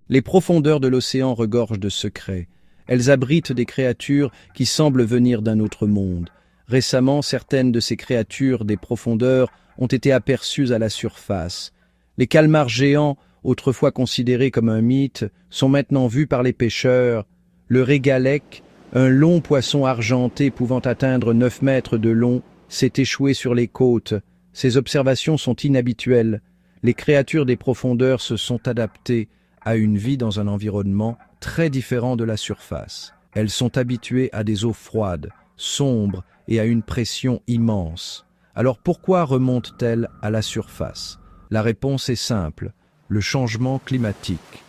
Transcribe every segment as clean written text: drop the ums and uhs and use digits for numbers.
Les profondeurs de l'océan regorgent de secrets. Elles abritent des créatures qui semblent venir d'un autre monde. Récemment, certaines de ces créatures des profondeurs ont été aperçues à la surface. Les calmars géants, autrefois considérés comme un mythe, sont maintenant vus par les pêcheurs. Le régalec, un long poisson argenté pouvant atteindre 9 mètres de long, s'est échoué sur les côtes. Ces observations sont inhabituelles. Les créatures des profondeurs se sont adaptées à une vie dans un environnement très différent de la surface. Elles sont habituées à des eaux froides, sombres et à une pression immense. Alors pourquoi remontent-elles à la surface? La réponse est simple, le changement climatique.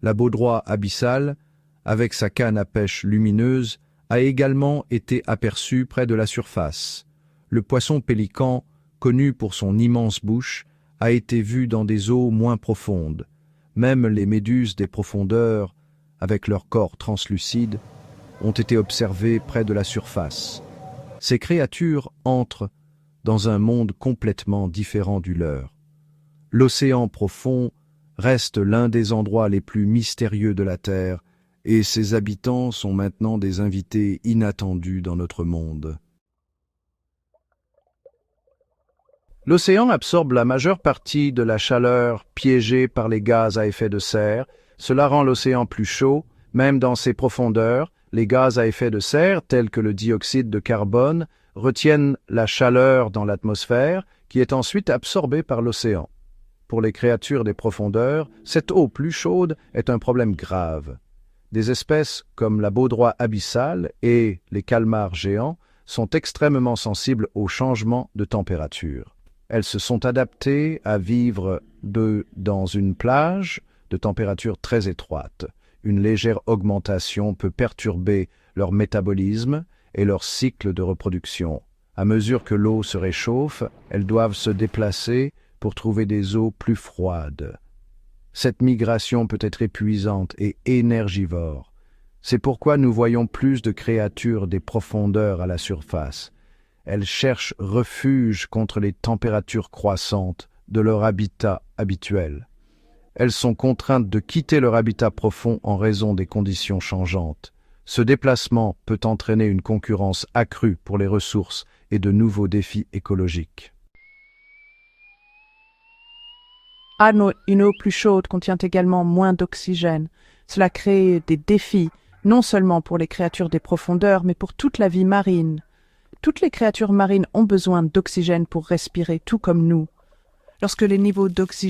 La baudroie abyssale, avec sa canne à pêche lumineuse, a également été aperçue près de la surface. Le poisson pélican, connu pour son immense bouche, a été vu dans des eaux moins profondes. Même les méduses des profondeurs, avec leur corps translucide, ont été observées près de la surface. Ces créatures entrent dans un monde complètement différent du leur. L'océan profond reste l'un des endroits les plus mystérieux de la Terre, et ses habitants sont maintenant des invités inattendus dans notre monde. L'océan absorbe la majeure partie de la chaleur piégée par les gaz à effet de serre. Cela rend l'océan plus chaud, même dans ses profondeurs. Les gaz à effet de serre, tels que le dioxyde de carbone, retiennent la chaleur dans l'atmosphère, qui est ensuite absorbée par l'océan. Pour les créatures des profondeurs, cette eau plus chaude est un problème grave. Des espèces comme la baudroie abyssale et les calmars géants sont extrêmement sensibles aux changements de température. Elles se sont adaptées à vivre dans une plage de température très étroite. Une légère augmentation peut perturber leur métabolisme et leur cycle de reproduction. À mesure que l'eau se réchauffe, elles doivent se déplacer pour trouver des eaux plus froides. Cette migration peut être épuisante et énergivore. C'est pourquoi nous voyons plus de créatures des profondeurs à la surface. Elles cherchent refuge contre les températures croissantes de leur habitat habituel. Elles sont contraintes de quitter leur habitat profond en raison des conditions changeantes. Ce déplacement peut entraîner une concurrence accrue pour les ressources et de nouveaux défis écologiques. Une eau plus chaude contient également moins d'oxygène. Cela crée des défis, non seulement pour les créatures des profondeurs, mais pour toute la vie marine. Toutes les créatures marines ont besoin d'oxygène pour respirer, tout comme nous. Lorsque les niveaux d'oxygène